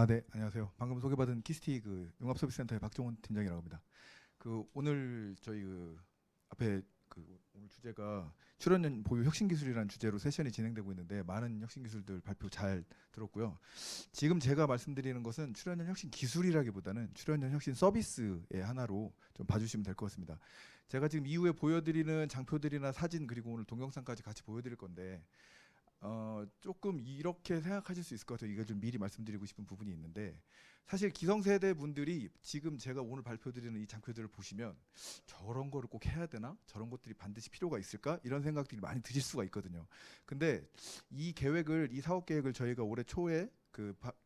네, 안녕하세요. 방금 소개받은 키스티 그 융합서비스센터의 박종원 팀장이라고 합니다. 오늘 저희 앞에 오늘 주제가 출연연 보유 혁신 기술이라는 주제로 세션이 진행되고 있는데 많은 혁신 기술들 발표 잘 들었고요. 지금 제가 말씀드리는 것은 출연연 혁신 기술이라기보다는 출연연 혁신 서비스의 하나로 좀 봐주시면 될 것 같습니다. 제가 지금 이후에 보여드리는 장표들이나 사진 그리고 오늘 동영상까지 같이 보여드릴 건데 조금 이렇게 생각하실 수 있을 것 같아요. 이거 좀 미리 말씀드리고 싶은 부분이 있는데 사실 기성세대 분들이 지금 제가 오늘 발표드리는 이 장표들을 보시면 저런 거를 꼭 해야 되나? 저런 것들이 반드시 필요가 있을까? 이런 생각들이 많이 드실 수가 있거든요. 근데 이 사업 계획을 저희가 올해 초에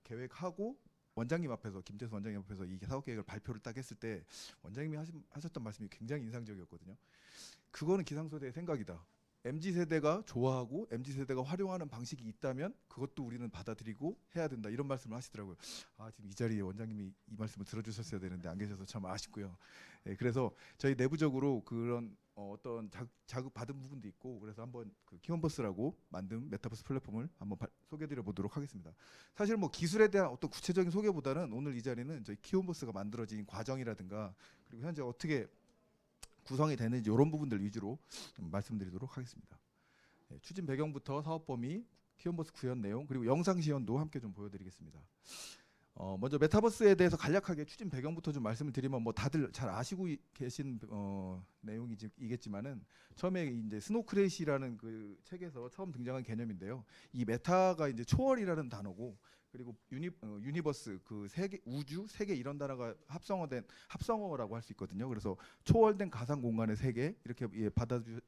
계획하고 원장님 앞에서 김재수 원장님 앞에서 이 사업 계획을 발표를 딱 했을 때 원장님이 하셨던 말씀이 굉장히 인상적이었거든요. 그거는 기상세대의 생각이다. MZ세대가 좋아하고 MZ세대가 활용하는 방식이 있다면 그것도 우리는 받아들이고 해야 된다 이런 말씀을 하시더라고요. 지금 이 자리에 원장님이 이 말씀을 들어주셨어야 되는데 안 계셔서 참 아쉽고요. 그래서 저희 내부적으로 그런 어떤 자극 받은 부분도 있고 그래서 한번 키움버스라고 만든 메타버스 플랫폼을 한번 소개드려 보도록 하겠습니다. 사실 뭐 기술에 대한 어떤 구체적인 소개보다는 오늘 이 자리는 저희 키움버스가 만들어진 과정이라든가 그리고 현재 어떻게 구성이 되는지 이런 부분들 위주로 좀 말씀드리도록 하겠습니다. 추진 배경부터 사업 범위, 키움버스 구현 내용 그리고 영상 시연도 함께 좀 보여드리겠습니다. 먼저 메타버스에 대해서 간략하게 추진 배경부터 좀 말씀을 드리면 뭐 다들 잘 아시고 계신 내용이겠지만은 처음에 이제 스노크래시라는 그 책에서 처음 등장한 개념인데요. 이 메타가 이제 초월이라는 단어고 그리고 유니버스 그 세계 우주 세계 이런 단어가 합성어라고 할 수 있거든요. 그래서 초월된 가상 공간의 세계 이렇게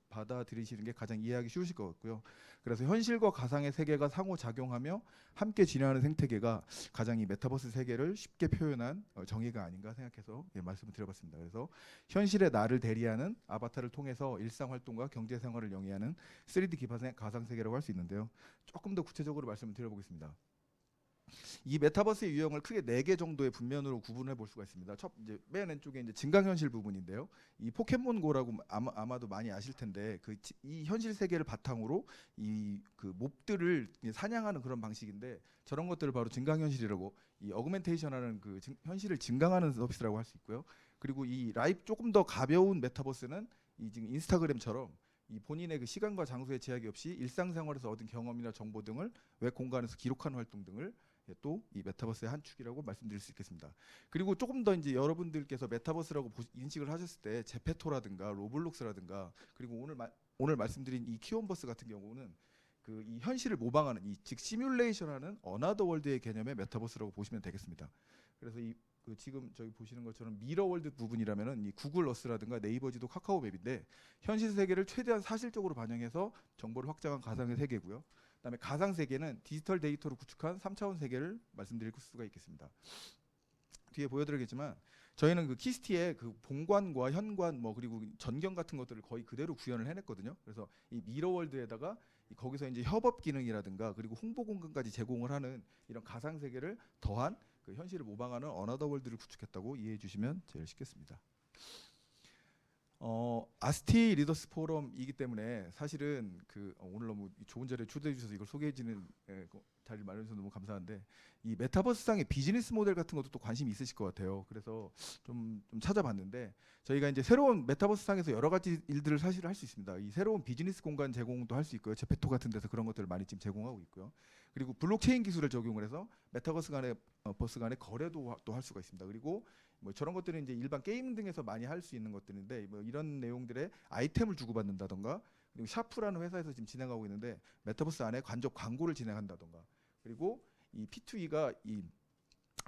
받아들이시는 게 가장 이해하기 쉬우실 것 같고요. 그래서 현실과 가상의 세계가 상호 작용하며 함께 진화하는 생태계가 가장 이 메타버스 세계를 쉽게 표현한 정의가 아닌가 생각해서 말씀을 드려봤습니다. 그래서 현실의 나를 대리하는 아바타를 통해서 일상 활동과 경제 생활을 영위하는 3D 기반의 가상 세계라고 할 수 있는데요. 조금 더 구체적으로 말씀을 드려보겠습니다. 이 메타버스의 유형을 크게 4개 정도의 분면으로 구분해 볼 수가 있습니다. 이제 맨 왼쪽에 이제 증강현실 부분인데요. 이 포켓몬고라고 아마도 많이 아실 텐데 이 현실 세계를 바탕으로 이 몹들을 사냥하는 그런 방식인데 저런 것들을 바로 증강현실이라고 이 어그멘테이션하는 현실을 증강하는 서비스라고 할 수 있고요. 그리고 이 조금 더 가벼운 메타버스는 이 지금 인스타그램처럼 이 본인의 그 시간과 장소의 제약이 없이 일상생활에서 얻은 경험이나 정보 등을 웹 공간에서 기록하는 활동 등을 또 이 메타버스의 한 축이라고 말씀드릴 수 있겠습니다. 그리고 조금 더 이제 여러분들께서 메타버스라고 인식을 하셨을 때 제페토라든가 로블록스라든가 그리고 오늘 말씀드린 이 키움버스 같은 경우는 이 현실을 모방하는 즉 시뮬레이션하는 어나더 월드의 개념의 메타버스라고 보시면 되겠습니다. 그래서 지금 저희 보시는 것처럼 미러월드 부분이라면은 이 구글 어스라든가 네이버 지도 카카오맵인데 현실 세계를 최대한 사실적으로 반영해서 정보를 확장한 가상의 세계고요. 그다음에 가상 세계는 디지털 데이터로 구축한 3차원 세계를 말씀드릴 수가 있겠습니다. 뒤에 보여드리겠지만 저희는 키스티의 본관과 현관 그리고 전경 같은 것들을 거의 그대로 구현을 해냈거든요. 그래서 이 미러월드에다가 거기서 이제 협업 기능이라든가 그리고 홍보 공간까지 제공을 하는 이런 가상 세계를 더한 현실을 모방하는 어나더 월드를 구축했다고 이해해 주시면 제일 쉽겠습니다. 아스티 리더스 포럼이기 때문에 사실은 오늘 너무 좋은 자리에 초대해 주셔서 이걸 소개해 주는 자리를 마련해 주셔서 너무 감사한데 이 메타버스상의 비즈니스 모델 같은 것도 또 관심이 있으실 것 같아요. 그래서 좀 찾아봤는데 저희가 이제 새로운 메타버스상에서 여러 가지 일들을 사실 할 수 있습니다. 이 새로운 비즈니스 공간 제공도 할 수 있고요. 제페토 같은 데서 그런 것들을 많이 지금 제공하고 있고요. 그리고 블록체인 기술을 적용을 해서 메타버스 간의 버스 간의 거래도 또 할 수가 있습니다. 그리고 뭐 저런 것들은 이제 일반 게임 등에서 많이 할 수 있는 것들인데 뭐 이런 내용들의 아이템을 주고받는다던가 그리고 샤프라는 회사에서 지금 진행하고 있는데 메타버스 안에 간접 광고를 진행한다던가 그리고 이 P2E가 이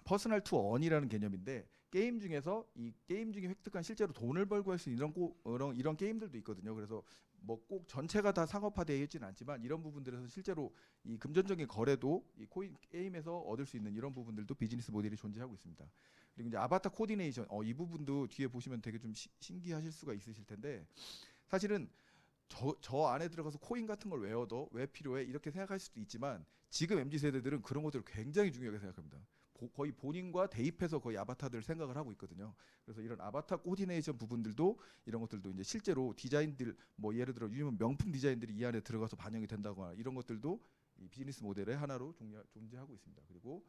퍼스널 투 언이라는 개념인데 게임 중에서 이 게임 중에 획득한 실제로 돈을 벌고 할 수 있는 이런 게임들도 있거든요. 그래서 뭐 꼭 전체가 다 상업화되어 있지는 않지만 이런 부분들에서 실제로 이 금전적인 거래도 이 코인 게임에서 얻을 수 있는 이런 부분들도 비즈니스 모델이 존재하고 있습니다. 그리고 이제 아바타 코디네이션 이 부분도 뒤에 보시면 되게 좀 신기하실 수가 있으실 텐데 사실은 저 안에 들어가서 코인 같은 걸 왜 얻어? 왜 필요해? 이렇게 생각할 수도 있지만 지금 MZ 세대들은 그런 것들을 굉장히 중요하게 생각합니다. 거의 본인과 대입해서 거의 아바타들 생각을 하고 있거든요. 그래서 이런 아바타 코디네이션 부분들도 이런 것들도 이제 실제로 디자인들 뭐 예를 들어 유명 명품 디자인들이 이 안에 들어가서 반영이 된다거나 이런 것들도 이 비즈니스 모델의 하나로 존재하고 있습니다. 그리고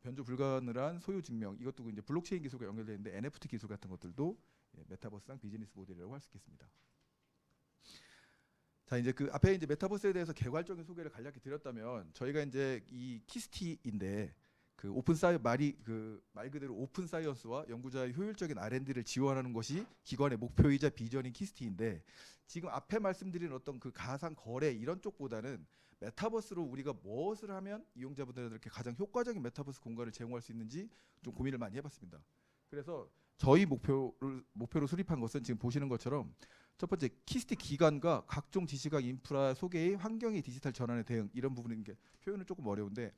변조 불가능한 소유 증명, 이것도 이제 블록체인 기술과 연결되어 있는데 NFT 기술 같은 것들도 메타버스상 비즈니스 모델이라고 할 수 있겠습니다. 자, 이제 그 앞에 이제 메타버스에 대해서 개괄적인 소개를 간략히 드렸다면, 저희가 이제 이 키스티인데 그 오픈 사이 말이 그 말 그대로 오픈 사이언스와 연구자의 효율적인 R&D를 지원하는 것이 기관의 목표이자 비전인 키스티인데, 지금 앞에 말씀드린 어떤 그 가상 거래 이런 쪽보다는 메타버스로 우리가 무엇을 하면 이용자분들에게 가장 효과적인 메타버스 공간을 제공할 수 있는지 좀 고민을 많이 해봤습니다. 그래서 저희 목표로 수립한 것은 지금 보시는 것처럼, 첫 번째 키스티 기관과 각종 지시각 인프라 소개의 환경의 디지털 전환에 대응, 이런 부분인 게 표현은 조금 어려운데,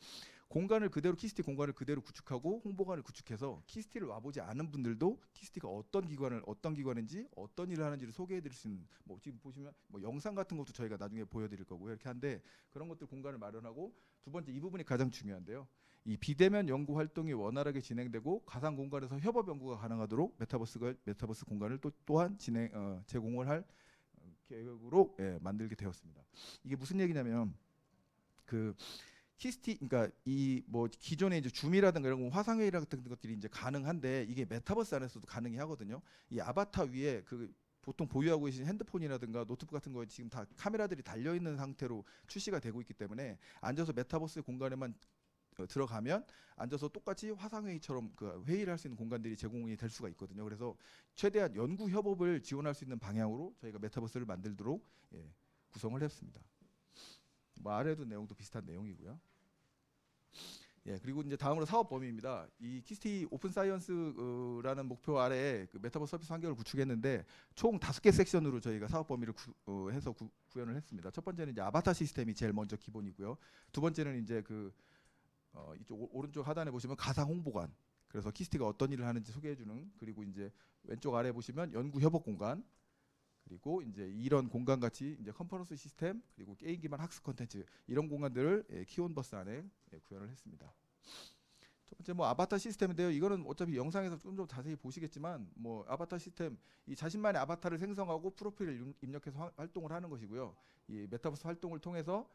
공간을 그대로 키스티 공간을 그대로 구축하고 홍보관을 구축해서 키스티를 와보지 않은 분들도 키스티가 어떤 기관인지 어떤 일을 하는지를 소개해드릴 수 있는, 뭐 지금 보시면 뭐 영상 같은 것도 저희가 나중에 보여드릴 거고요. 이렇게 한데, 그런 것들 공간을 마련하고, 두 번째 이 부분이 가장 중요한데요. 이 비대면 연구 활동이 원활하게 진행되고 가상 공간에서 협업 연구가 가능하도록 메타버스 공간을 또한 제공을 할 계획으로 만들게 되었습니다. 이게 무슨 얘기냐면, 그 키스티, 그러니까 이 뭐 기존의 이제 줌이라든가 이런 화상회의 같은 것들이 이제 가능한데, 이게 메타버스 안에서도 가능히 하거든요. 이 아바타 위에 그 보통 보유하고 계신 핸드폰이라든가 노트북 같은 거에 지금 다 카메라들이 달려 있는 상태로 출시가 되고 있기 때문에, 앉아서 메타버스 공간에만 들어가면 앉아서 똑같이 화상회의처럼 그 회의를 할 수 있는 공간들이 제공이 될 수가 있거든요. 그래서 최대한 연구 협업을 지원할 수 있는 방향으로 저희가 메타버스를 만들도록 구성을 했습니다. 뭐 아래도 내용도 비슷한 내용이고요. 그리고 이제 다음으로 사업 범위입니다. 이 키스티 오픈 사이언스라는 목표 아래에 그 메타버스 서비스 환경을 구축했는데, 총 5개 섹션으로 저희가 사업 범위를 해서 구현을 했습니다. 첫 번째는 이제 아바타 시스템이 제일 먼저 기본이고요. 두 번째는 이제 그 이쪽 오른쪽 하단에 보시면 가상 홍보관, 그래서 키스티가 어떤 일을 하는지 소개해주는, 그리고 이제 왼쪽 아래 보시면 연구 협업 공간, 그리고 이제 이런 공간 같이 이제 컨퍼런스 시스템, 그리고 게임 기반 학습 콘텐츠, 이런 공간들을 키온버스 안에 구현을 했습니다. 첫 번째 뭐 아바타 시스템인데요. 이거는 어차피 영상에서 좀 자세히 보시겠지만, 뭐 아바타 시스템, 이 자신만의 아바타를 생성하고 프로필을 입력해서 활동을 하는 것이고요. 이 메타버스 활동을 통해서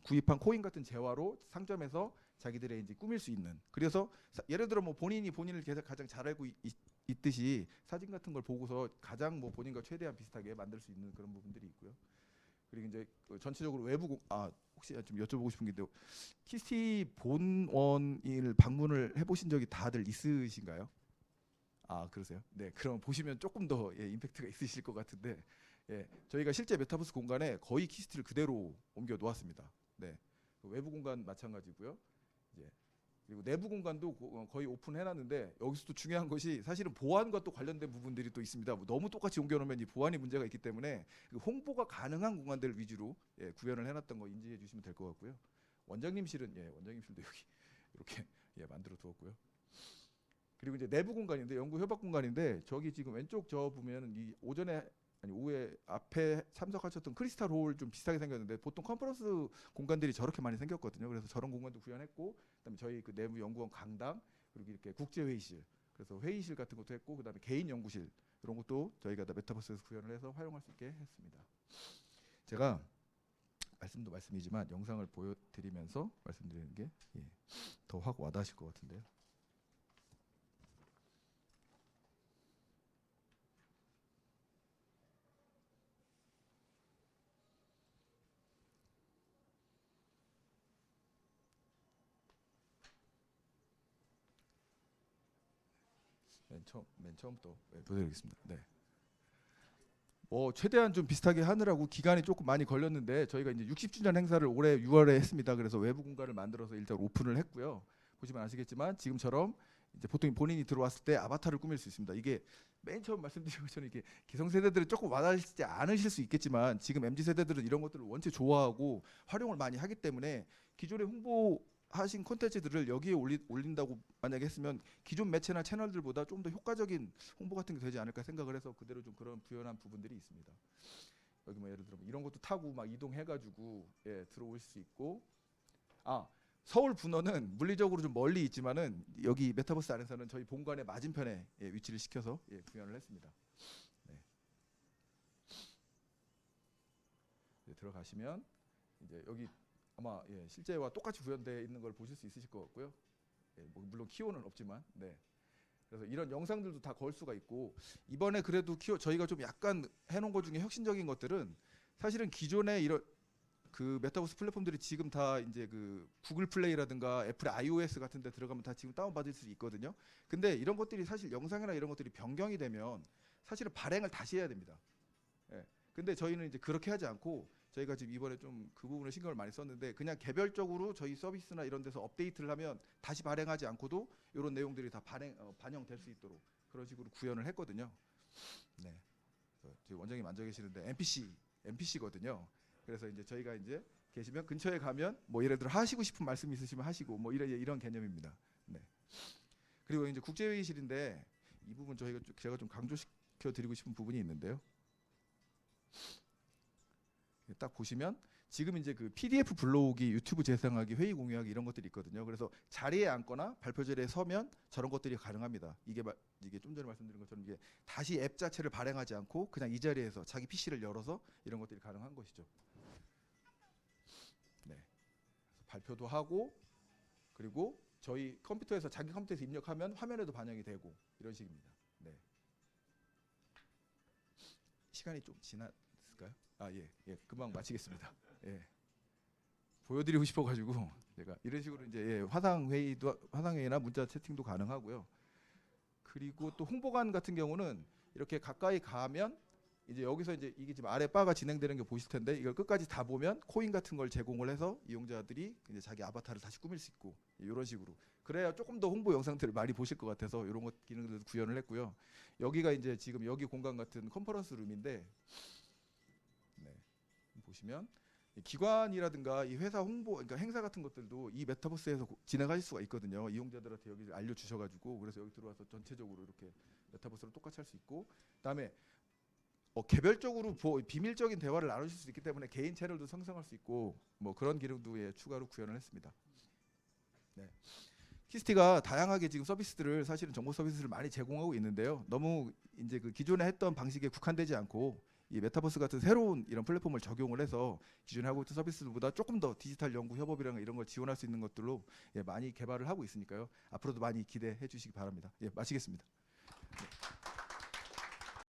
구입한 코인 같은 재화로 상점에서 자기들의 이제 꾸밀 수 있는, 그래서 예를 들어 뭐 본인을 가장 잘 알고 있듯이 사진 같은 걸 보고서 가장 뭐 본인과 최대한 비슷하게 만들 수 있는 그런 부분들이 있고요. 그리고 이제 전체적으로 혹시 좀 여쭤보고 싶은 게 있는데, 키스티 본원을 방문을 해보신 적이 다들 있으신가요? 아, 그러세요? 네, 그럼 보시면 조금 더 임팩트가 있으실 것 같은데, 저희가 실제 메타버스 공간에 거의 키스티를 그대로 옮겨 놓았습니다. 네, 외부 공간 마찬가지고요. 그리고 내부 공간도 거의 오픈해놨는데, 여기서도 중요한 것이 사실은 보안과 또 관련된 부분들이 또 있습니다. 뭐 너무 똑같이 옮겨놓으면 이 보안이 문제가 있기 때문에 그 홍보가 가능한 공간들 위주로 구현을 해놨던 거 인지해 주시면 될 것 같고요. 원장님실은 원장님실도 여기 이렇게 만들어 두었고요. 그리고 이제 내부 공간인데, 연구 협업 공간인데, 저기 지금 왼쪽 저 보면은 이 오후에 앞에 참석하셨던 크리스탈 홀 좀 비슷하게 생겼는데, 보통 컨퍼런스 공간들이 저렇게 많이 생겼거든요. 그래서 저런 공간도 구현했고, 그다음에 저희 그 내부 연구원 강당, 그리고 이렇게 국제 회의실, 그래서 회의실 같은 것도 했고, 그다음에 개인 연구실, 이런 것도 저희가 다 메타버스에서 구현을 해서 활용할 수 있게 했습니다. 제가 말씀이지만 영상을 보여드리면서 말씀드리는 게 더 확 와닿으실 것 같은데요. 맨 처음부터 보여드리겠습니다. 네. 최대한 좀 비슷하게 하느라고 기간이 조금 많이 걸렸는데, 저희가 이제 60주년 행사를 올해 6월에 했습니다. 그래서 외부 공간을 만들어서 일단 오픈을 했고요. 보시면 아시겠지만 지금처럼 이제 보통 본인이 들어왔을 때 아바타를 꾸밀 수 있습니다. 이게 맨 처음 말씀드린 것처럼 이게 기성세대들은 조금 와닿지 않으실 수 있겠지만, 지금 MZ세대들은 이런 것들을 원체 좋아하고 활용을 많이 하기 때문에, 기존의 홍보하신 콘텐츠들을 여기에 올린다고 만약에 했으면 기존 매체나 채널들보다 좀 더 효과적인 홍보 같은 게 되지 않을까 생각을 해서 그대로 좀 그런 구현한 부분들이 있습니다. 여기 뭐 예를 들어 이런 것도 타고 막 이동해가지고 들어올 수 있고, 서울 분원은 물리적으로 좀 멀리 있지만은 여기 메타버스 안에서는 저희 본관의 맞은편에 위치를 시켜서 구현을 했습니다. 들어가시면 이제 여기 아마 실제와 똑같이 구현되어 있는 걸 보실 수 있으실 것 같고요. 뭐 물론 키오는 없지만, 네. 그래서 이런 영상들도 다 걸 수가 있고, 이번에 그래도 저희가 좀 약간 해놓은 것 중에 혁신적인 것들은 사실은 기존에 이런 그 메타버스 플랫폼들이 지금 다 이제 그 구글 플레이라든가 애플의 iOS 같은 데 들어가면 다 지금 다운받을 수 있거든요. 근데 이런 것들이 사실 영상이나 이런 것들이 변경이 되면 사실은 발행을 다시 해야 됩니다. 예. 근데 저희는 이제 그렇게 하지 않고, 저희가 지금 이번에 좀 그 부분에 신경을 많이 썼는데, 그냥 개별적으로 저희 서비스나 이런 데서 업데이트를 하면 다시 발행하지 않고도 이런 내용들이 다 반영될 수 있도록 그런 식으로 구현을 했거든요. 네. 지금 원장님 앉아 계시는데 NPC거든요. 그래서 이제 저희가 이제 계시면 근처에 가면 뭐 예를 들어 하시고 싶은 말씀 있으시면 하시고 뭐 이런 개념입니다. 네. 그리고 이제 국제회의실인데 이 부분 제가 좀 강조시켜 드리고 싶은 부분이 있는데요. 딱 보시면 지금 이제 그 PDF 불러오기, 유튜브 재생하기, 회의 공유하기 이런 것들이 있거든요. 그래서 자리에 앉거나 발표 자리에 서면 저런 것들이 가능합니다. 이게 좀 전에 말씀드린 것처럼 이게 다시 앱 자체를 발행하지 않고 그냥 이 자리에서 자기 PC를 열어서 이런 것들이 가능한 것이죠. 네. 발표도 하고, 그리고 저희 컴퓨터에서 자기 컴퓨터에서 입력하면 화면에도 반영이 되고 이런 식입니다. 네. 시간이 좀 지났을까요? 예, 금방 마치겠습니다. 예. 보여드리고 싶어가지고 제가 이런 식으로 이제 화상회의나 문자 채팅도 가능하고요. 그리고 또 홍보관 같은 경우는 이렇게 가까이 가면 이제 여기서 이제 이게 지금 아래 바가 진행되는 게 보실 텐데, 이걸 끝까지 다 보면 코인 같은 걸 제공을 해서 이용자들이 이제 자기 아바타를 다시 꾸밀 수 있고 이런 식으로, 그래야 조금 더 홍보 영상들을 많이 보실 것 같아서 이런 것 기능들도 구현을 했고요. 여기가 이제 지금 여기 공간 같은 컨퍼런스 룸인데, 네, 보시면 기관이라든가 이 회사 홍보, 그러니까 행사 같은 것들도 이 메타버스에서 진행하실 수가 있거든요. 이용자들한테 여기 알려주셔가지고, 그래서 여기 들어와서 전체적으로 이렇게 메타버스로 똑같이 할 수 있고, 그다음에 개별적으로 비밀적인 대화를 나누실 수 있기 때문에 개인 채널도 생성할 수 있고 뭐 그런 기능도 추가로 구현을 했습니다. 네. 키스티가 다양하게 지금 서비스들을, 사실은 정보 서비스를 많이 제공하고 있는데요. 너무 이제 그 기존에 했던 방식에 국한되지 않고 이 메타버스 같은 새로운 이런 플랫폼을 적용을 해서 기존에 하고 있던 서비스들보다 조금 더 디지털 연구 협업이랑 이런 걸 지원할 수 있는 것들로 많이 개발을 하고 있으니까요. 앞으로도 많이 기대해 주시기 바랍니다. 예, 마치겠습니다. 네.